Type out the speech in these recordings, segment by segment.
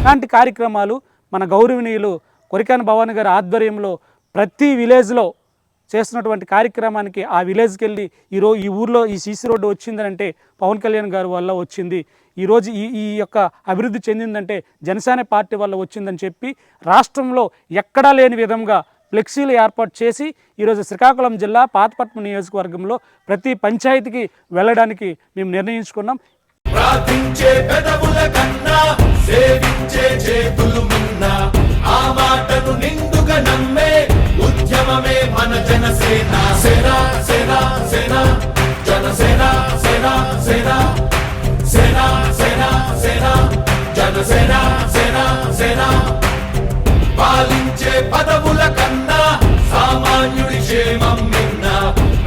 ఇలాంటి కార్యక్రమాలు మన గౌరవనీయులు కొరికాని భవానీ గారి ఆధ్వర్యంలో ప్రతి విలేజ్లో చేస్తున్నటువంటి కార్యక్రమానికి ఆ విలేజ్కి వెళ్ళి ఈ ఊర్లో ఈ సీసీ రోడ్డు వచ్చిందంటే పవన్ కళ్యాణ్ గారి వల్ల వచ్చింది, ఈరోజు ఈ యొక్క అభివృద్ధి చెందిందంటే జనసేన పార్టీ వల్ల వచ్చిందని చెప్పి రాష్ట్రంలో ఎక్కడా లేని విధంగా ఫ్లెక్సీలు ఏర్పాటు చేసి ఈరోజు శ్రీకాకుళం జిల్లా పాతపట్నం నియోజకవర్గంలో ప్రతి పంచాయతీకి వెళ్ళడానికి మేము నిర్ణయించుకున్నాం. ప్రార్థించే పెదవుల కన్నా సేవించే చేతులు మిన్నా ఆ మాటను నిండుగా నమ్మే ఉద్యమమే మన జనసేన. సేన సేన సేన జనసేన సేన సేన సేన సేన సేన జనసేన సేన సేన. పాలించే పదవుల కన్నా సామాన్యుడి క్షేమం మిన్న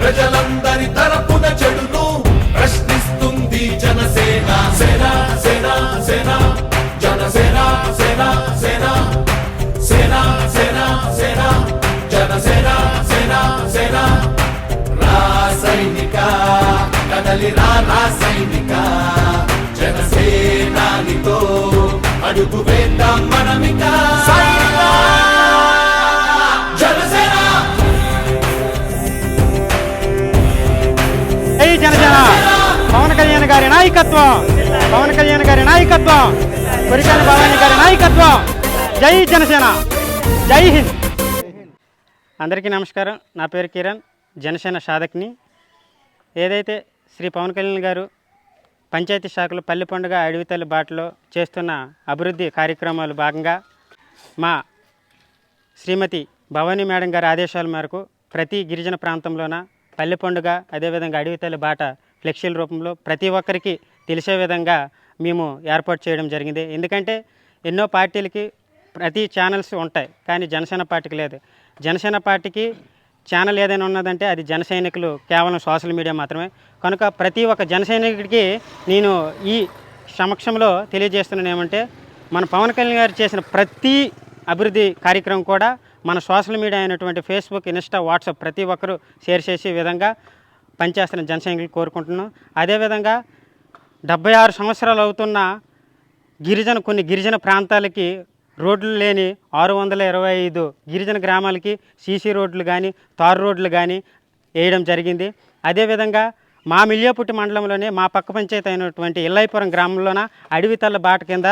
ప్రజలందరి తరపున చెడును ప్రశ్నిస్తుంది జనసేన. సేన సేన సేన జనసేన సేన సేన సేన సేన సేన జనసేన సేన సేన. రాసైనిక కదలి రాసైనిక జనసేనానితో అడుగు వేద్దాం మనమిక. జనసేన జనసేన పవన్ కళ్యాణ్ గారి నాయకత్వం, పవన్ కళ్యాణ్ గారి నాయకత్వం, కొరికాని భవానీ గారి నాయకత్వం. జై జనసేన, జై హింద్. అందరికీ నమస్కారం. నా పేరు కిరణ్, జనసేన సాధక్ని. ఏదైతే శ్రీ పవన్ కళ్యాణ్ గారు పంచాయతీ శాఖలో పల్లె పండుగ అడవితల్లి బాటలో చేస్తున్న అభివృద్ధి కార్యక్రమాలు భాగంగా మా శ్రీమతి భవానీ మేడం గారి ఆదేశాల మేరకు ప్రతి గిరిజన ప్రాంతంలోన పల్లె పండుగ అదేవిధంగా అడవితల్లి బాట ఫ్లెక్సీల రూపంలో ప్రతి ఒక్కరికి తెలిసే విధంగా మేము ఏర్పాటు చేయడం జరిగింది. ఎందుకంటే ఎన్నో పార్టీలకి ప్రతి ఛానల్స్ ఉంటాయి, కానీ జనసేన పార్టీకి లేదు. జనసేన పార్టీకి ఛానల్ ఏదైనా ఉన్నదంటే అది జన సైనికులు కేవలం సోషల్ మీడియా మాత్రమే. కనుక ప్రతి ఒక్క జన సైనికుడికి నేను ఈ సమక్షంలో తెలియజేస్తున్నాను ఏమంటే, మన పవన్ కళ్యాణ్ గారు చేసిన ప్రతి అభివృద్ధి కార్యక్రమం కూడా మన సోషల్ మీడియా అయినటువంటి ఫేస్బుక్, ఇన్స్టా, వాట్సాప్ ప్రతి ఒక్కరూ షేర్ చేసే విధంగా పనిచేస్తున్న జన సైనికులు కోరుకుంటున్నాం. అదేవిధంగా 76 సంవత్సరాలు అవుతున్న కొన్ని గిరిజన ప్రాంతాలకి రోడ్లు లేని 625 గిరిజన గ్రామాలకి సీసీ రోడ్లు కానీ తారు రోడ్లు కానీ వేయడం జరిగింది. అదేవిధంగా మా మిల్లియాపుట్టి మండలంలోనే మా పక్క పంచాయతీ అయినటువంటి ఇల్లాయిపురం గ్రామంలోన అడవితల్ల బాట కింద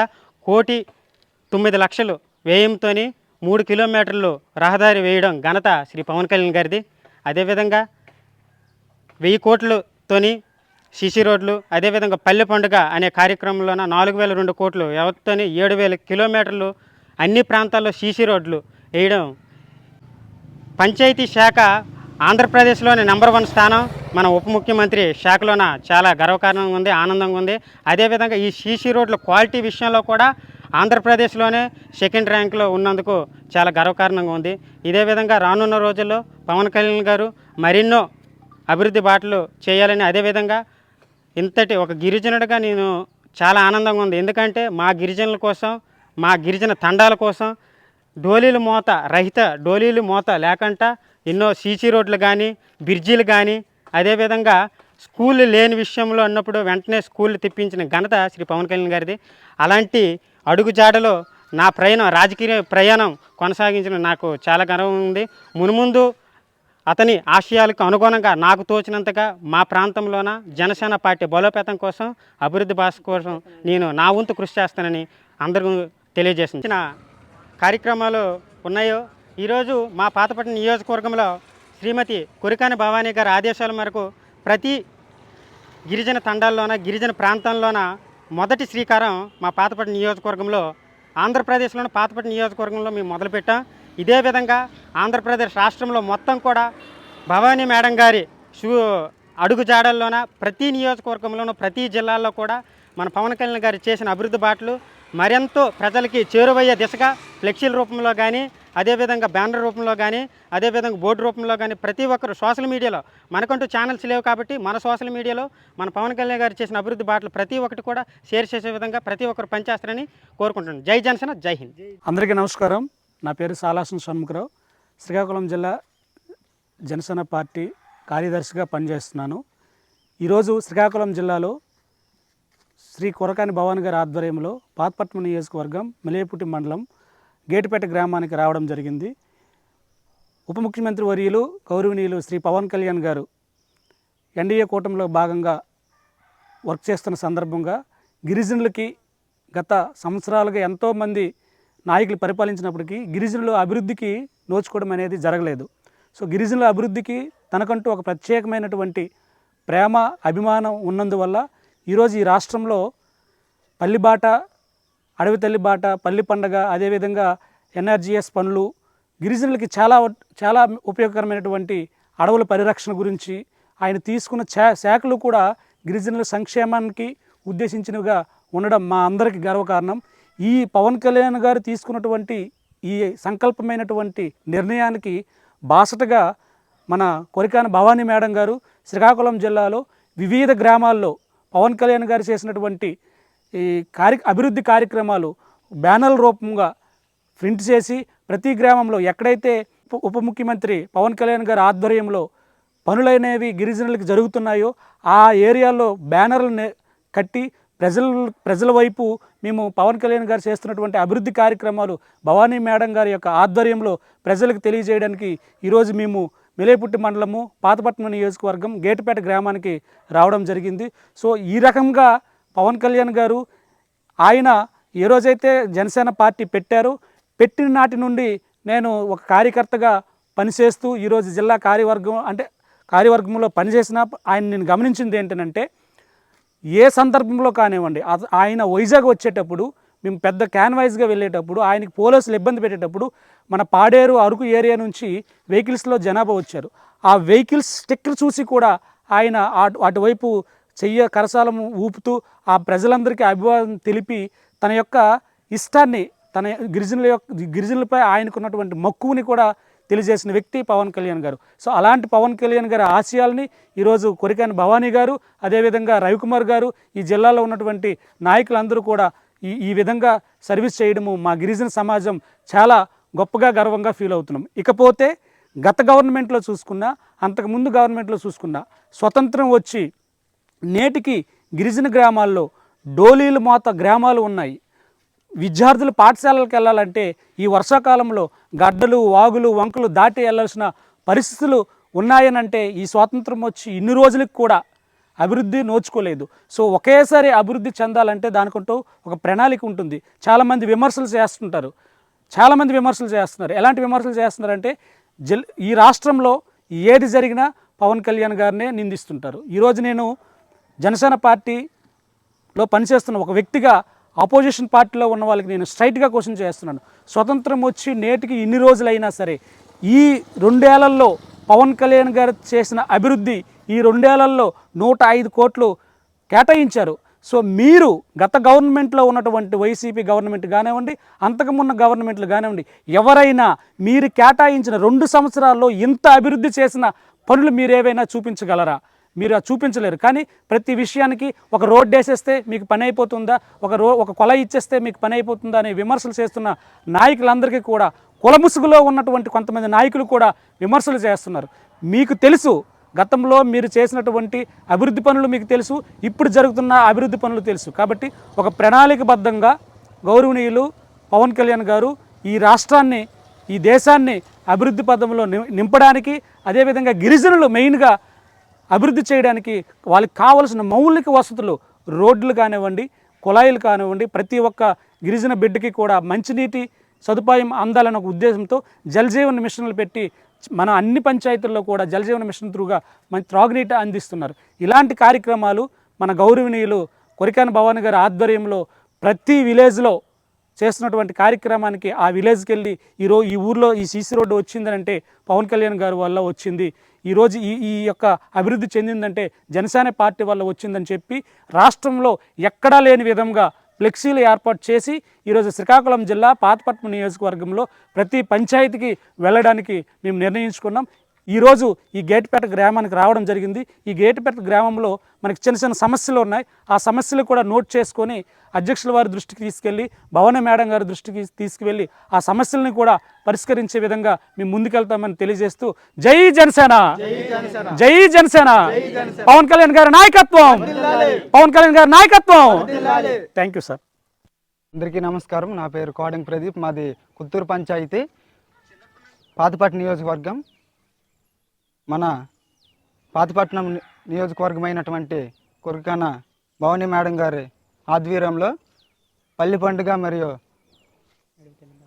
1,09,00,000 వ్యయంతో 3 కిలోమీటర్లు రహదారి వేయడం ఘనత శ్రీ పవన్ కళ్యాణ్ గారిది. అదేవిధంగా 1000 కోట్లతోని సీసీ రోడ్లు, అదేవిధంగా పల్లె పండుగ అనే కార్యక్రమంలోన 4,002 కోట్లు వ్యవధితోని 7,000 కిలోమీటర్లు అన్ని ప్రాంతాల్లో సీసీ రోడ్లు వేయడం. పంచాయతీ శాఖ ఆంధ్రప్రదేశ్లోని నెంబర్ 1 స్థానం మన ఉప ముఖ్యమంత్రి శాఖలోన చాలా గర్వకారణంగా ఉంది, ఆనందంగా ఉంది. అదేవిధంగా ఈ సీసీ రోడ్ల క్వాలిటీ విషయంలో కూడా ఆంధ్రప్రదేశ్లోనే సెకండ్ ర్యాంక్లో ఉన్నందుకు చాలా గర్వకారణంగా ఉంది. ఇదే విధంగా రానున్న రోజుల్లో పవన్ కళ్యాణ్ గారు మరెన్నో అభివృద్ధి బాటలు చేయాలని, అదేవిధంగా ఇంతటి ఒక గిరిజనుడిగా నేను చాలా ఆనందంగా ఉంది. ఎందుకంటే మా గిరిజనుల కోసం, మా గిరిజన తండాల కోసం డోలీలు మోత లేకుండా ఎన్నో సీసీ రోడ్లు కానీ బ్రిడ్జీలు కానీ, అదేవిధంగా స్కూళ్ళు లేని విషయంలో అన్నప్పుడు వెంటనే స్కూళ్ళు తెప్పించిన ఘనత శ్రీ పవన్ కళ్యాణ్ గారిది. అలాంటి అడుగుజాడలో నా రాజకీయ ప్రయాణం కొనసాగించిన నాకు చాలా గర్వం ఉంది. మునుముందు అతని ఆశయాలకు అనుగుణంగా నాకు తోచినంతగా మా ప్రాంతంలోన జనసేన పార్టీ బలోపేతం కోసం, అభివృద్ధి భాష కోసం నేను నా వంతు కృషి చేస్తానని అందరూ తెలియజేసిన కార్యక్రమాలు ఉన్నాయో. ఈరోజు మా పాతపట్నం నియోజకవర్గంలో శ్రీమతి కొరికాని భవానీ గారి ఆదేశాల మేరకు ప్రతి గిరిజన తండాల్లోన, గిరిజన ప్రాంతంలోన మొదటి శ్రీకారం మా పాతపట్నం నియోజకవర్గంలో, ఆంధ్రప్రదేశ్లోని పాతపట్నం నియోజకవర్గంలో మేము మొదలుపెట్టాం. ఇదే విధంగా ఆంధ్రప్రదేశ్ రాష్ట్రంలో మొత్తం కూడా భవానీ మేడం గారి అడుగుజాడల్లోన ప్రతి నియోజకవర్గంలోనూ ప్రతి జిల్లాల్లో కూడా మన పవన్ కళ్యాణ్ గారు చేసిన అభివృద్ధి బాటలు మరెంతో ప్రజలకి చేరువయ్యే దిశగా ఫ్లెక్సీల రూపంలో కానీ, అదేవిధంగా బ్యానర్ రూపంలో కానీ, అదేవిధంగా బోర్డు రూపంలో కానీ ప్రతి ఒక్కరు సోషల్ మీడియాలో, మనకంటూ ఛానల్స్ లేవు కాబట్టి మన సోషల్ మీడియాలో మన పవన్ కళ్యాణ్ గారు చేసిన అభివృద్ధి బాటలు ప్రతి ఒక్కటి కూడా షేర్ చేసే విధంగా ప్రతి ఒక్కరు పనిచేస్తారని కోరుకుంటున్నాను. జై జనసేన, జై హింద్. అందరికీ నమస్కారం. నా పేరు సాలాసం షణ్ముఖరావు. శ్రీకాకుళం జిల్లా జనసేన పార్టీ కార్యదర్శిగా పనిచేస్తున్నాను. ఈరోజు శ్రీకాకుళం జిల్లాలో శ్రీ కొరకాని భవాని గారి ఆధ్వర్యంలో పాతపట్నం నియోజకవర్గం మెలియపుట్టి మండలం గేటుపేట గ్రామానికి రావడం జరిగింది. ఉప ముఖ్యమంత్రి వర్యులు గౌరవనీయులు శ్రీ పవన్ కళ్యాణ్ గారు ఎన్డీఏ కూటమిలో భాగంగా వర్క్ చేస్తున్న సందర్భంగా గిరిజనులకి గత సంవత్సరాలుగా ఎంతోమంది నాయకులు పరిపాలించినప్పటికీ గిరిజనుల అభివృద్ధికి నోచుకోవడం అనేది జరగలేదు. సో గిరిజనుల అభివృద్ధికి తనకంటూ ఒక ప్రత్యేకమైనటువంటి ప్రేమ అభిమానం ఉన్నందువల్ల ఈరోజు ఈ రాష్ట్రంలో పల్లిబాట, అడవి తల్లి బాట, పల్లి పండగ, అదేవిధంగా ఎన్ఆర్జీఎస్ పనులు గిరిజనులకి చాలా ఉపయోగకరమైనటువంటి అడవుల పరిరక్షణ గురించి ఆయన తీసుకున్న శాఖలు కూడా గిరిజనుల సంక్షేమానికి ఉద్దేశించినవిగా ఉండడం మా అందరికీ గర్వకారణం. ఈ పవన్ కళ్యాణ్ గారు తీసుకున్నటువంటి ఈ సంకల్పమైనటువంటి నిర్ణయానికి బాసటగా మన కొరికాని భవానీ మేడం గారు శ్రీకాకుళం జిల్లాలో వివిధ గ్రామాల్లో పవన్ కళ్యాణ్ గారు చేసినటువంటి ఈ అభివృద్ధి కార్యక్రమాలు బ్యానర్ల రూపంగా ప్రింట్ చేసి ప్రతి గ్రామంలో ఎక్కడైతే ఉప ముఖ్యమంత్రి పవన్ కళ్యాణ్ గారి ఆధ్వర్యంలో పనులైనవి గిరిజనులకు జరుగుతున్నాయో ఆ ఏరియాల్లో బ్యానర్లు కట్టి ప్రజల వైపు మేము పవన్ కళ్యాణ్ గారు చేస్తున్నటువంటి అభివృద్ధి కార్యక్రమాలు భవానీ మేడం గారి యొక్క ఆధ్వర్యంలో ప్రజలకు తెలియజేయడానికి ఈరోజు మేము మెలియపుట్టి మండలము పాతపట్నం నియోజకవర్గం గేటుపేట గ్రామానికి రావడం జరిగింది. సో ఈ రకంగా పవన్ కళ్యాణ్ గారు ఆయన ఏ రోజైతే జనసేన పార్టీ పెట్టిన నాటి నుండి నేను ఒక కార్యకర్తగా పనిచేస్తూ ఈరోజు జిల్లా కార్యవర్గంలో పనిచేసిన ఆయన నేను గమనించింది ఏంటంటే ఏ సందర్భంలో కానివ్వండి ఆయన వైజాగ్ వచ్చేటప్పుడు మేము పెద్ద క్యాన్వాయిస్గా వెళ్ళేటప్పుడు ఆయనకి పోలీసులు ఇబ్బంది పెట్టేటప్పుడు మన పాడేరు అరకు ఏరియా నుంచి వెహికల్స్లో జనాభా వచ్చారు. ఆ వెహికల్స్ స్టిక్కర్ చూసి కూడా ఆయన అటువైపు కరసాలము ఊపుతూ ఆ ప్రజలందరికీ అభివాదం తెలిపి తన యొక్క ఇష్టాన్ని తన గిరిజనులపై ఆయనకున్నటువంటి మక్కువని కూడా తెలియజేసిన వ్యక్తి పవన్ కళ్యాణ్ గారు. సో అలాంటి పవన్ కళ్యాణ్ గారి ఆశయాల్ని ఈరోజు కొరికాని భవానీ గారు, అదేవిధంగా రవికుమార్ గారు, ఈ జిల్లాలో ఉన్నటువంటి నాయకులందరూ కూడా ఈ విధంగా సర్వీస్ చేయడము మా గిరిజన సమాజం చాలా గొప్పగా గర్వంగా ఫీల్ అవుతున్నాం. ఇకపోతే గత గవర్నమెంట్లో చూసుకున్నా, అంతకుముందు గవర్నమెంట్లో చూసుకున్నా, స్వతంత్రం వచ్చి నేటికి గిరిజన గ్రామాల్లో డోలీలు మోత గ్రామాలు ఉన్నాయి. విద్యార్థులు పాఠశాలలకు వెళ్ళాలంటే ఈ వర్షాకాలంలో గడ్డలు, వాగులు, వంకలు దాటి వెళ్ళాల్సిన పరిస్థితులు ఉన్నాయనంటే ఈ స్వాతంత్రం వచ్చి ఇన్ని రోజులకు కూడా అభివృద్ధి నోచుకోలేదు. సో ఒకేసారి అభివృద్ధి చెందాలంటే దానికంటూ ఒక ప్రణాళిక ఉంటుంది. చాలామంది విమర్శలు చేస్తున్నారు. ఎలాంటి విమర్శలు చేస్తున్నారంటే ఈ రాష్ట్రంలో ఏది జరిగినా పవన్ కళ్యాణ్ గారినే నిందిస్తుంటారు. ఈరోజు నేను జనసేన పార్టీలో పనిచేస్తున్న ఒక వ్యక్తిగా ఆపోజిషన్ పార్టీలో ఉన్న వాళ్ళకి నేను స్ట్రైట్గా క్వశ్చన్ చేస్తున్నాను. స్వతంత్రం వచ్చి నేటికి ఇన్ని రోజులైనా సరే ఈ 2 ఏళ్లలో పవన్ కళ్యాణ్ గారు చేసిన అభివృద్ధి ఈ 2 ఏళ్లలో 105 కోట్లు కేటాయించారు. సో మీరు గత గవర్నమెంట్లో ఉన్నటువంటి వైసీపీ గవర్నమెంట్ కానివ్వండి, అంతకుమున్న గవర్నమెంట్లు కానివ్వండి, ఎవరైనా మీరు కేటాయించిన 2 సంవత్సరాల్లో ఇంత అభివృద్ధి చేసిన పనులు మీరేవైనా చూపించగలరా? మీరు చూపించలేరు. కానీ ప్రతి విషయానికి ఒక రోడ్డు వేసేస్తే మీకు పని అయిపోతుందా, ఒక కొల ఇచ్చేస్తే మీకు పని అయిపోతుందా అనే విమర్శలు చేస్తున్న నాయకులందరికీ కూడా కులముసుగులో ఉన్నటువంటి కొంతమంది నాయకులు కూడా విమర్శలు చేస్తున్నారు. మీకు తెలుసు గతంలో మీరు చేసినటువంటి అభివృద్ధి పనులు మీకు తెలుసు, ఇప్పుడు జరుగుతున్న అభివృద్ధి పనులు తెలుసు. కాబట్టి ఒక ప్రణాళికబద్ధంగా గౌరవనీయులు పవన్ కళ్యాణ్ గారు ఈ రాష్ట్రాన్ని, ఈ దేశాన్ని అభివృద్ధి పథంలో నింపడానికి, అదేవిధంగా గిరిజనులు మెయిన్గా అభివృద్ధి చేయడానికి వాళ్ళకి కావలసిన మౌలిక వసతులు, రోడ్లు కానివ్వండి, కుళాయిలు కానివ్వండి, ప్రతి ఒక్క గిరిజన బిడ్డకి కూడా మంచినీటి సదుపాయం అందాలన్న ఒక ఉద్దేశంతో జలజీవన్ మిషన్లు పెట్టి మన అన్ని పంచాయతీల్లో కూడా జలజీవన్ మిషన్ త్రూగా మంచి త్రాగునీటి అందిస్తున్నారు. ఇలాంటి కార్యక్రమాలు మన గౌరవనీయులు కొరికాని భవానీ గారి ఆధ్వర్యంలో ప్రతి విలేజ్లో చేస్తున్నటువంటి కార్యక్రమానికి ఆ విలేజ్కి వెళ్ళి ఈ ఊర్లో ఈ సీసీ రోడ్డు వచ్చిందనంటే పవన్ కళ్యాణ్ గారి వల్ల వచ్చింది, ఈరోజు ఈ యొక్క అభివృద్ధి చెందిందంటే జనసేన పార్టీ వల్ల వచ్చిందని చెప్పి రాష్ట్రంలో ఎక్కడా లేని విధంగా ఫ్లెక్సీలు ఏర్పాటు చేసి ఈరోజు శ్రీకాకుళం జిల్లా పాతపట్నం నియోజకవర్గంలో ప్రతి పంచాయతీకి వెళ్ళడానికి మేము నిర్ణయించుకున్నాం. ఈరోజు ఈ గేటుపేట గ్రామానికి రావడం జరిగింది. ఈ గేటుపేట గ్రామంలో మనకి చిన్న చిన్న సమస్యలు ఉన్నాయి. ఆ సమస్యలు కూడా నోట్ చేసుకొని అధ్యక్షుల వారి దృష్టికి తీసుకెళ్ళి భవన మేడం గారి దృష్టికి తీసుకువెళ్ళి ఆ సమస్యలను కూడా పరిష్కరించే విధంగా మేము ముందుకెళ్తామని తెలియజేస్తూ జై జనసేన, జై జనసేన, పవన్ కళ్యాణ్ గారి నాయకత్వం, పవన్ కళ్యాణ్ గారి నాయకత్వం. Thank you sir. అందరికీ నమస్కారం. నా పేరు కోడంగ్ ప్రదీప్. మాది కుత్తూరు పంచాయతీ, పాతపట్నం నియోజకవర్గం. మన పాతపట్నం నియోజకవర్గమైనటువంటి కురకాన భవానీ మేడం గారి ఆధ్వర్యంలో పల్లి పండుగ మరియు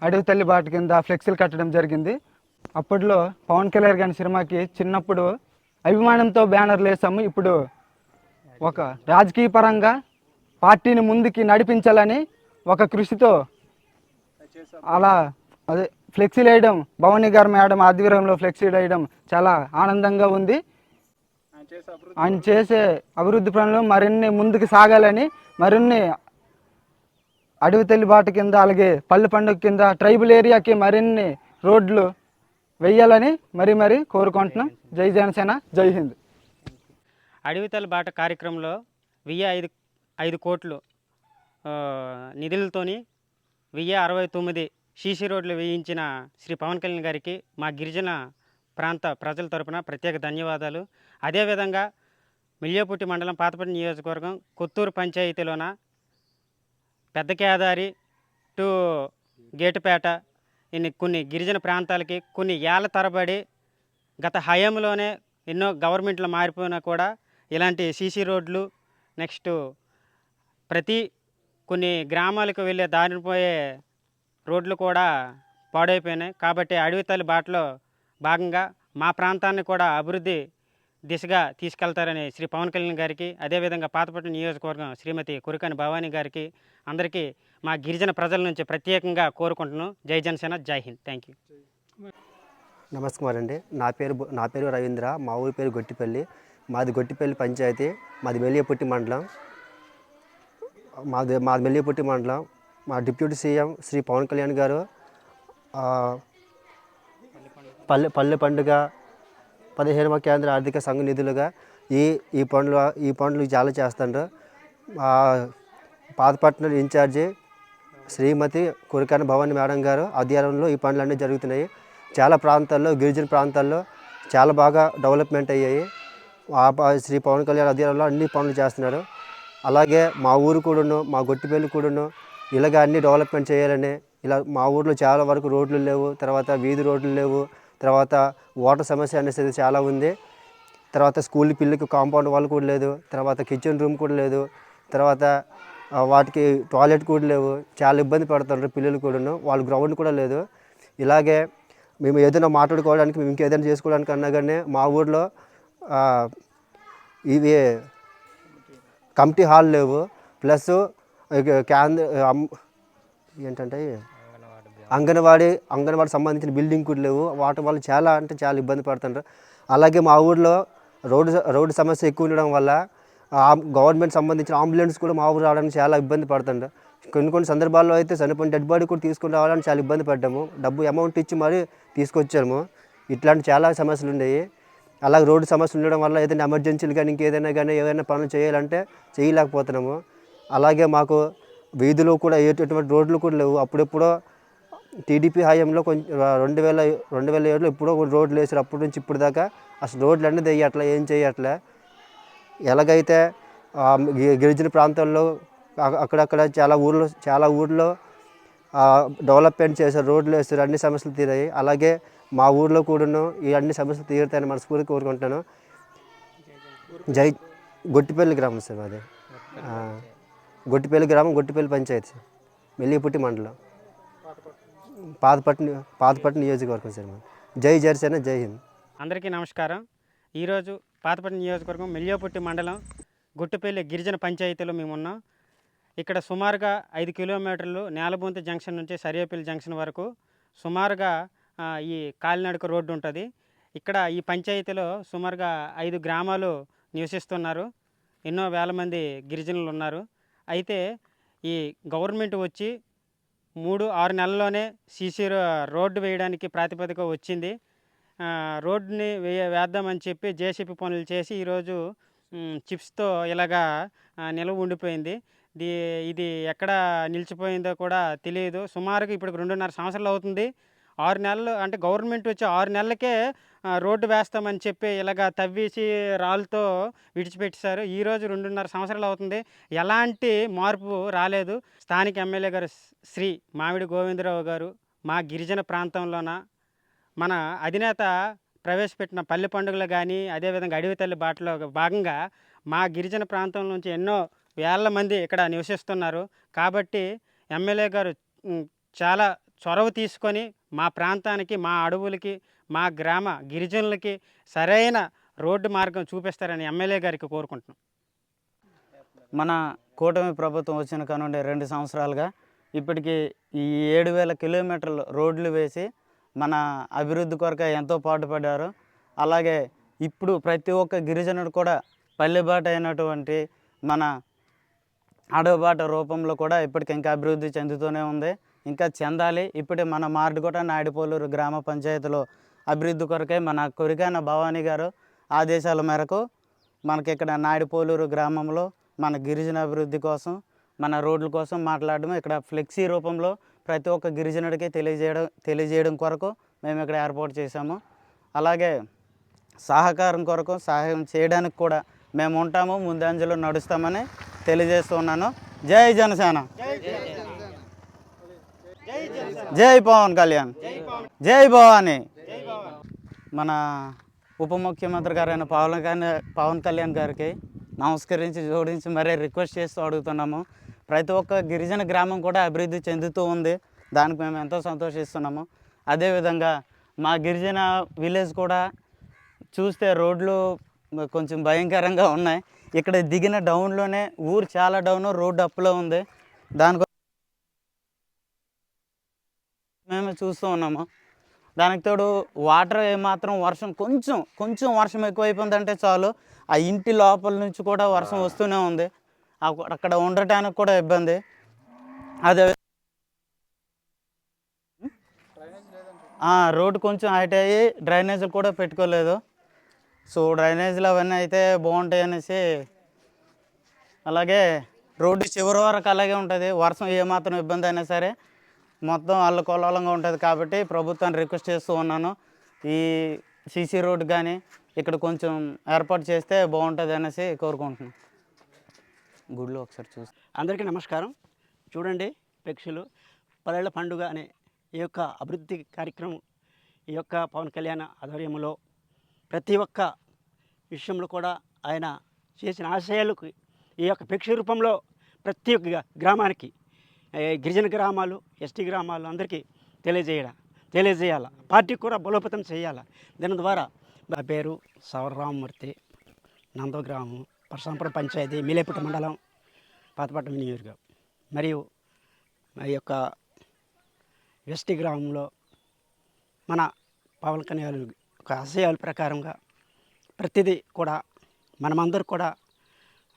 అడవి తల్లి బాట కింద ఫ్లెక్సీలు కట్టడం జరిగింది. అప్పట్లో పవన్ కళ్యాణ్ గారి సినిమాకి చిన్నప్పుడు అభిమానంతో బ్యానర్లు వేసాము. ఇప్పుడు ఒక రాజకీయ పరంగా పార్టీని ముందుకి నడిపించాలని ఒక కృషితో అలా అదే ఫ్లెక్సీలు వేయడం, భవానీ గారు మేడం ఆధ్వర్యంలో ఫ్లెక్సీలు వేయడం చాలా ఆనందంగా ఉంది. ఆయన చేసే అభివృద్ధి పనులు మరిన్ని ముందుకు సాగాలని, మరిన్ని అడవి తల్లి బాట కింద అలాగే పల్లె పండుగ కింద ట్రైబల్ ఏరియాకి మరిన్ని రోడ్లు వేయాలని మరీ కోరుకుంటున్నాం. జై జనసేన, జై హింద్. అడవి తల్లి బాట కార్యక్రమంలో 5 కోట్లు నిధులతోని 1069 సీసీ రోడ్లు వేయించిన శ్రీ పవన్ కళ్యాణ్ గారికి మా గిరిజన ప్రాంత ప్రజల తరపున ప్రత్యేక ధన్యవాదాలు. అదేవిధంగా మిల్యోపుట్టి మండలం పాతపట్నం నియోజకవర్గం కొత్తూరు పంచాయతీలోన పెద్ద కేదారి టు గేటుపేట కొన్ని గిరిజన ప్రాంతాలకి కొన్ని ఏళ్ల తరబడి గత హయాంలోనే ఎన్నో గవర్నమెంట్లు మారిపోయినా కూడా ఇలాంటి సీసీ రోడ్లు నెక్స్ట్ కొన్ని గ్రామాలకు వెళ్ళే దారిని పోయే రోడ్లు కూడా పాడైపోయినాయి. కాబట్టి అడవి తల్లి బాటలో భాగంగా మా ప్రాంతాన్ని కూడా అభివృద్ధి దిశగా తీసుకెళ్తారని శ్రీ పవన్ కళ్యాణ్ గారికి, అదేవిధంగా పాతపట్నం నియోజకవర్గం శ్రీమతి కురకాని భవానీ గారికి అందరికీ మా గిరిజన ప్రజల నుంచి ప్రత్యేకంగా కోరుకుంటున్నాను. జై జనసేన, జై హింద్. Thank you. నమస్కారం అండి. నా పేరు రవీంద్ర. మా ఊరి పేరు గొట్టిపల్లి. మాది గొట్టిపల్లి పంచాయతీ. మాది మెల్లియపుట్టి మండలం. మాది మెల్లియపుట్టి మండలం. మా డిప్యూటీ సీఎం శ్రీ పవన్ కళ్యాణ్ గారు పల్లె పండుగ 15వ కేంద్ర ఆర్థిక సంఘ నిధులుగా ఈ పనులు చాలా చేస్తుండ్రు. పాతపట్నం ఇన్ఛార్జి శ్రీమతి కురకాని భవానీ మేడం గారు ఆధ్వర్యంలో ఈ పనులన్నీ జరుగుతున్నాయి. చాలా ప్రాంతాల్లో, గిరిజన ప్రాంతాల్లో చాలా బాగా డెవలప్మెంట్ అయ్యాయి. శ్రీ పవన్ కళ్యాణ్ ఆధ్వర్యంలో అన్ని పనులు చేస్తున్నారు. అలాగే మా ఊరు కూడాను, మా గొట్టిపల్లి కూడాను ఇలాగ అన్ని డెవలప్మెంట్ చేయాలని, ఇలా మా ఊర్లో చాలా వరకు రోడ్లు లేవు, తర్వాత వీధి రోడ్లు లేవు, తర్వాత వాటర్ సమస్య అనేది చాలా ఉంది, తర్వాత స్కూల్ పిల్లలకి కాంపౌండ్ వాళ్ళు కూడా లేదు, తర్వాత కిచెన్ రూమ్ కూడా లేదు, తర్వాత వాటికి టాయిలెట్ కూడా లేవు. చాలా ఇబ్బంది పడుతున్నారు పిల్లలు కూడాను. వాళ్ళ గ్రౌండ్ కూడా లేదు. ఇలాగే మేము ఏదైనా మాట్లాడుకోవడానికి, మేము ఇంకేదైనా చేసుకోవడానికి అన్నా కానీ మా ఊర్లో ఇవి కమిటీ హాల్ లేవు, ప్లస్ ఏంటంటే అంగన్వాడీ సంబంధించిన బిల్డింగ్ కూడా లేవు. వాటి వల్ల చాలా ఇబ్బంది పడుతుంటారు. అలాగే మా ఊర్లో రోడ్డు సమస్య ఎక్కువ ఉండడం వల్ల గవర్నమెంట్ సంబంధించిన అంబులెన్స్ కూడా మా ఊరు రావడానికి చాలా ఇబ్బంది పడుతుంటారు. కొన్ని సందర్భాల్లో అయితే చనిపోయిన డెడ్ బాడీ కూడా తీసుకుని రావాలని చాలా ఇబ్బంది పడ్డాము. అమౌంట్ ఇచ్చి మరీ తీసుకొచ్చాము. ఇట్లాంటి చాలా సమస్యలు ఉండేవి. అలాగే రోడ్డు సమస్యలు ఉండడం వల్ల ఏదైనా ఎమర్జెన్సీలు కానీ ఇంకేదైనా కానీ ఏదైనా పనులు చేయాలంటే చేయలేకపోతున్నాము. అలాగే మాకు వీధిలో కూడా ఎటువంటి రోడ్లు కూడా లేవు. అప్పుడెప్పుడో టీడీపీ హయాంలో కొంచెం 2007లో ఎప్పుడో రోడ్లు వేసారు. అప్పటి నుంచి ఇప్పుడు దాకా అసలు రోడ్లు అనేది వేయట్లే, ఏం చేయట్లే. ఎలాగైతే గిరిజన ప్రాంతాల్లో అక్కడక్కడ చాలా ఊర్లో డెవలప్మెంట్ చేశారు, రోడ్లు వేస్తారు, అన్ని సమస్యలు తీరాయి. అలాగే మా ఊర్లో కూడాను ఈ అన్ని సమస్యలు తీరుతాయని మనస్ఫూర్తిగా కోరుకుంటున్నాను. గొట్టిపల్లి గ్రామం సార్ అది. గొట్టిపల్లి గ్రామం, గొట్టిపల్లి పంచాయతీ, మెల్లియపుట్టి మండలం, పాతపట్నం నియోజకవర్గం సార్. జై జనసేన, జై హింద్. అందరికీ నమస్కారం. ఈరోజు పాతపట్నం నియోజకవర్గం మెల్లియపుట్టి మండలం గుట్టిపల్లి గిరిజన పంచాయతీలో మేము ఉన్నాం. ఇక్కడ సుమారుగా 5 కిలోమీటర్లు నేలబొంతి జంక్షన్ నుంచి సరియాపల్లి జంక్షన్ వరకు సుమారుగా ఈ కాలినడక రోడ్డు ఉంటుంది. ఇక్కడ ఈ పంచాయతీలో సుమారుగా 5 గ్రామాలు నివసిస్తున్నారు. ఎన్నో వేల మంది గిరిజనులు ఉన్నారు. అయితే ఈ గవర్నమెంట్ వచ్చి 3-6 నెలల్లోనే సీసీ రోడ్డు వేయడానికి ప్రాతిపదిక వచ్చింది. రోడ్డుని వేద్దామని చెప్పి జేసీపీ పనులు చేసి ఈరోజు చిప్స్తో ఇలాగా నిలవ ఉండిపోయింది. ఇది ఎక్కడ నిలిచిపోయిందో కూడా తెలియదు. సుమారుగా ఇప్పుడు 2.5 సంవత్సరాలు అవుతుంది. 6 నెలలు అంటే గవర్నమెంట్ వచ్చి 6 నెలలకే రోడ్డు వేస్తామని చెప్పి ఇలాగ తవ్వేసి రాళ్ళతో విడిచిపెట్టేశారు. ఈరోజు 2.5 సంవత్సరాలు అవుతుంది, ఎలాంటి మార్పు రాలేదు. స్థానిక ఎమ్మెల్యే గారు శ్రీ మామిడి గోవిందరావు గారు మా గిరిజన ప్రాంతంలోన మన అధినేత ప్రవేశపెట్టిన పల్లె పండుగలు కానీ, అదేవిధంగా అడవి తల్లి బాటలో భాగంగా మా గిరిజన ప్రాంతం నుంచి ఎన్నో వేల మంది ఇక్కడ నివసిస్తున్నారు. కాబట్టి ఎమ్మెల్యే గారు చాలా చొరవ తీసుకొని మా ప్రాంతానికి, మా అడవులకి, మా గ్రామ గిరిజనులకి సరైన రోడ్డు మార్గం చూపిస్తారని ఎమ్మెల్యే గారికి కోరుకుంటున్నాం. మన కూటమి ప్రభుత్వం వచ్చిన కానుండి 2 సంవత్సరాలుగా ఇప్పటికి ఈ 7,000 కిలోమీటర్లు రోడ్లు వేసి మన అభివృద్ధి కొరకు ఎంతో పాటుపడ్డారు. అలాగే ఇప్పుడు ప్రతి ఒక్క గిరిజనుడు కూడా పల్లెబాట అయినటువంటి మన అడవిబాట రూపంలో కూడా ఇప్పటికి ఇంకా అభివృద్ధి చెందుతూనే ఉంది, ఇంకా చెందాలి. ఇప్పుడే మన మార్డుకోట నాయుడుపోలూరు గ్రామ పంచాయతీలో అభివృద్ధి కొరకే మన కొరికాన భవానీ గారు ఆదేశాల మేరకు మనకి ఇక్కడ నాయుడుపోలూరు గ్రామంలో మన గిరిజన అభివృద్ధి కోసం, మన రోడ్ల కోసం మాట్లాడడం, ఇక్కడ ఫ్లెక్సీ రూపంలో ప్రతి ఒక్క గిరిజనుడికి తెలియజేయడం కొరకు మేము ఇక్కడ ఏర్పాటు చేశాము. అలాగే సహకారం కొరకు సహాయం చేయడానికి కూడా మేము ఉంటాము, ముందంజలో నడుస్తామని తెలియజేస్తున్నాను. జై జనసేన, జై పవన్ కళ్యాణ్, జై భవానీ. మన ఉప ముఖ్యమంత్రి గారైన పవన్ కళ్యాణ్ గారికి నమస్కరించి జోడించి మరీ రిక్వెస్ట్ చేస్తూ అడుగుతున్నాము. ప్రతి ఒక్క గిరిజన గ్రామం కూడా అభివృద్ధి చెందుతూ ఉంది, దానికి మేము ఎంతో సంతోషిస్తున్నాము. అదేవిధంగా మా గిరిజన విలేజ్ కూడా చూస్తే రోడ్లు కొంచెం భయంకరంగా ఉన్నాయి. ఇక్కడ దిగిన డౌన్లోనే ఊరు చాలా డౌన్, రోడ్డు అప్పులో ఉంది. దానికి మేము చూస్తూ ఉన్నాము. దానికి తోడు వాటర్ ఏమాత్రం వర్షం కొంచెం వర్షం ఎక్కువైపోయిందంటే చాలు, ఆ ఇంటి లోపల నుంచి కూడా వర్షం వస్తూనే ఉంది. అక్కడ ఉండటానికి కూడా ఇబ్బంది. అదే రోడ్డు కొంచెం హైట్ అయ్యి డ్రైనేజీలు కూడా పెట్టుకోలేదు. సో డ్రైనేజీలు అవన్నీ అయితే బాగుంటాయి అనేసి. అలాగే రోడ్డు చివరి వరకు అలాగే ఉంటుంది, వర్షం ఏమాత్రం ఇబ్బంది అయినా సరే మొత్తం అల్లకొల్లంగా ఉంటుంది. కాబట్టి ప్రభుత్వాన్ని రిక్వెస్ట్ చేస్తూ ఉన్నాను, ఈ సీసీ రోడ్డు కానీ ఇక్కడ కొంచెం ఏర్పాటు చేస్తే బాగుంటుంది అనేసి కోరుకుంటున్నాను. గుడిలో ఒకసారి చూసి అందరికీ నమస్కారం. చూడండి, పక్షులు పల్లెల పండుగ అనే ఈ యొక్క అభివృద్ధి కార్యక్రమం ఈ యొక్క పవన్ కళ్యాణ్ ఆధ్వర్యంలో ప్రతి ఒక్క విషయంలో కూడా ఆయన చేసిన ఆశయాలకు ఈ యొక్క పక్షి రూపంలో ప్రతి ఒక్క గ్రామానికి, గిరిజన గ్రామాలు, ఎస్టీ గ్రామాలు అందరికీ తెలియజేయాల. పార్టీకి కూడా బలోపేతం చేయాలి. దీని ద్వారా నా పేరు సవరరామమూర్తి, నందగ్రామం, పరశురాంపురం పంచాయతీ, మీలేపుట్ట మండలం, పాతపట్నం నియోజకవర్గం. మరియు ఈ యొక్క ఎస్టీ గ్రామంలో మన పవన్ కళ్యాణ్ యొక్క ఆశయాల ప్రకారంగా ప్రతిదీ కూడా మనమందరూ కూడా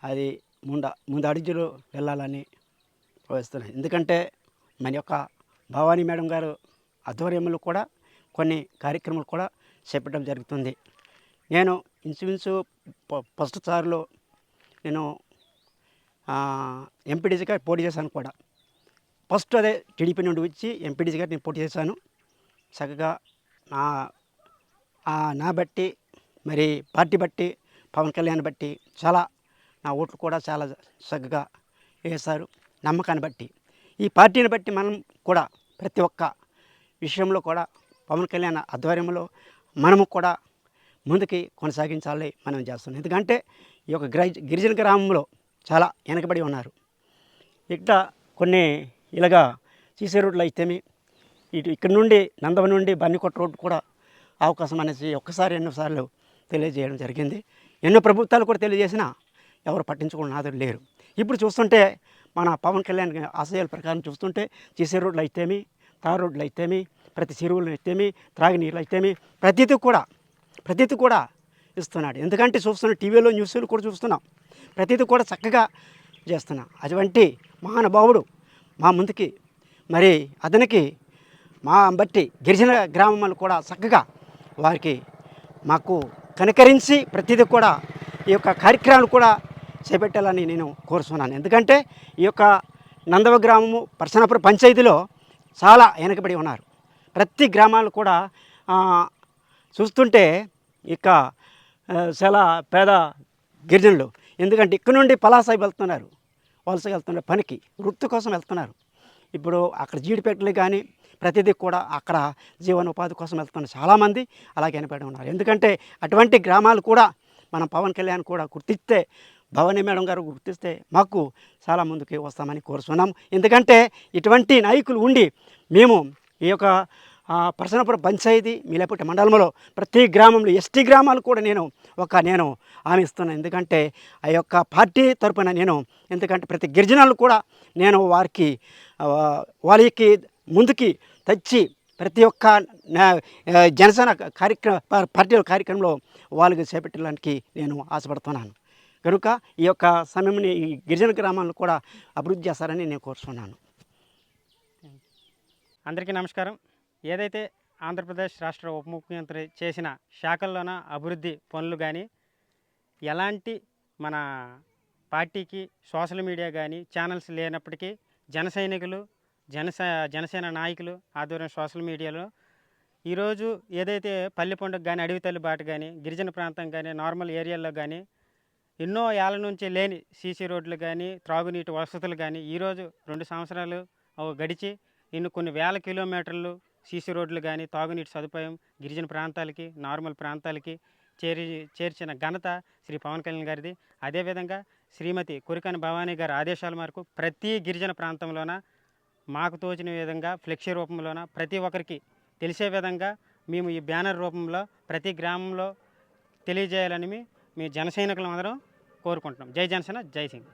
అది ముందు అడుగులో వెళ్ళాలని భావిస్తున్నాను. ఎందుకంటే మన యొక్క భవానీ మేడం గారు ఆధ్వర్యంలో కూడా కొన్ని కార్యక్రమాలు కూడా చేపట్టడం జరుగుతుంది. నేను ఇంచుమించు ఫస్ట్ సారిలో నేను ఎంపీడీసీగా పోటీ చేశాను కూడా. ఫస్ట్ అదే టీడీపీ నుండి వచ్చి ఎంపీడీసీగా నేను పోటీ చేశాను. చక్కగా నా బట్టి, మరి పార్టీ బట్టి, పవన్ కళ్యాణ్ బట్టి చాలా నా ఓట్లు కూడా చాలా చక్కగా వేశారు. నమ్మకాన్ని బట్టి, ఈ పార్టీని బట్టి మనం కూడా ప్రతి ఒక్క విషయంలో కూడా పవన్ కళ్యాణ్ ఆధ్వర్యంలో మనము కూడా ముందుకి కొనసాగించాలి మనం చేస్తున్నాం. ఎందుకంటే ఈ యొక్క గిరిజన గ్రామంలో చాలా వెనకబడి ఉన్నారు. ఇక్కడ కొన్ని ఇలాగా సీసీ రోడ్లు అయితేమి, ఇక్కడ నుండి నందవ నుండి బన్నికొట్ట రోడ్డు కూడా అవకాశం అనేసి ఒక్కసారి ఎన్నోసార్లు తెలియజేయడం జరిగింది. ఎన్నో ప్రభుత్వాలు కూడా తెలియజేసినా ఎవరు పట్టించుకున్న నాదులు లేరు. ఇప్పుడు చూస్తుంటే మన పవన్ కళ్యాణ్ ఆశయాల ప్రకారం చూస్తుంటే సీసీ రోడ్లు అయితేమి, తార్ రోడ్లు అయితేమి, ప్రతి చెరువులు అయితేమి, త్రాగునీళ్ళు అయితేమి ప్రతిదీ కూడా ఇస్తున్నాడు. ఎందుకంటే చూస్తున్న టీవీలో న్యూస్లు కూడా చూస్తున్నాం, ప్రతిదీ కూడా చక్కగా చేస్తున్నాం. అటువంటి మహానుభావుడు మా ముందుకి, మరి అతనికి మా బట్టి గిరిజన గ్రామాలు కూడా చక్కగా వారికి మాకు కనికరించి ప్రతిదీ కూడా ఈ యొక్క కార్యక్రమాలు కూడా చేపట్టాలని నేను కోరుతున్నాను. ఎందుకంటే ఈ యొక్క నందవ గ్రామము పర్సనాపురం పంచాయతీలో చాలా వెనకబడి ఉన్నారు. ప్రతి గ్రామాలు కూడా చూస్తుంటే ఇక చాలా పేద గిరిజనులు, ఎందుకంటే ఇక్కడ నుండి పలాస వెళ్తున్నారు, వలసగా వెళ్తున్నారు, పనికి వృత్తి కోసం వెళ్తున్నారు. ఇప్పుడు అక్కడ జీడిపెట్టలు కానీ ప్రతిదీ కూడా అక్కడ జీవనోపాధి కోసం వెళ్తున్న చాలామంది అలాగే వెనపడి ఉన్నారు. ఎందుకంటే అటువంటి గ్రామాలు కూడా మనం పవన్ కళ్యాణ్ కూడా గుర్తిస్తే, భవానీ మేడం గారు గుర్తిస్తే మాకు చాలా ముందుకు వస్తామని కోరుతున్నాం. ఎందుకంటే ఇటువంటి నాయకులు ఉండి మేము ఈ యొక్క పర్సనాపురం పంచాయతీ మీలేపట్టి మండలంలో ప్రతి గ్రామంలో ఎస్టీ గ్రామాలు కూడా నేను హామీ ఇస్తున్నాను. ఎందుకంటే ఆ యొక్క పార్టీ తరపున ఎందుకంటే ప్రతి గిరిజనులు కూడా నేను వాళ్ళకి ముందుకి తెచ్చి ప్రతి ఒక్క జనసేన పార్టీల కార్యక్రమంలో వాళ్ళకి చేపట్టడానికి నేను ఆశపడుతున్నాను. కనుక ఈ యొక్క సమయంని ఈ గిరిజన గ్రామాలను కూడా అభివృద్ధి చేస్తారని నేను కోరుతున్నాను. అందరికీ నమస్కారం. ఏదైతే ఆంధ్రప్రదేశ్ రాష్ట్ర ఉప ముఖ్యమంత్రి చేసిన శాఖల్లోన అభివృద్ధి పనులు కానీ, ఎలాంటి మన పార్టీకి సోషల్ మీడియా కానీ ఛానల్స్ లేనప్పటికీ జనసేన నాయకులు ఆధ్వర్యం సోషల్ మీడియాలో ఈరోజు ఏదైతే పల్లె పండుగ కానీ, అడవి తల్లి బాట కానీ, గిరిజన ప్రాంతం కానీ, నార్మల్ ఏరియాల్లో కానీ ఎన్నో ఏళ్ళ నుంచి లేని సీసీ రోడ్లు కానీ, త్రాగునీటి వసతులు కానీ ఈరోజు 2 సంవత్సరాలు గడిచి కొన్ని వేల కిలోమీటర్లు సీసీ రోడ్లు కానీ, తాగునీటి సదుపాయం గిరిజన ప్రాంతాలకి, నార్మల్ ప్రాంతాలకి చేర్చిన ఘనత శ్రీ పవన్ కళ్యాణ్ గారిది. అదేవిధంగా శ్రీమతి కొరికాని భవానీ గారి ఆదేశాల మేరకు ప్రతి గిరిజన ప్రాంతంలోన మాకు తోచిన విధంగా ఫ్లెక్సీ రూపంలోన ప్రతి ఒక్కరికి తెలిసే విధంగా మేము ఈ బ్యానర్ రూపంలో ప్రతి గ్రామంలో తెలియజేయాలని మీ జన సైనికులం అందరం కోరుకుంటున్నాం. జై జనసేన, జై సింగ్.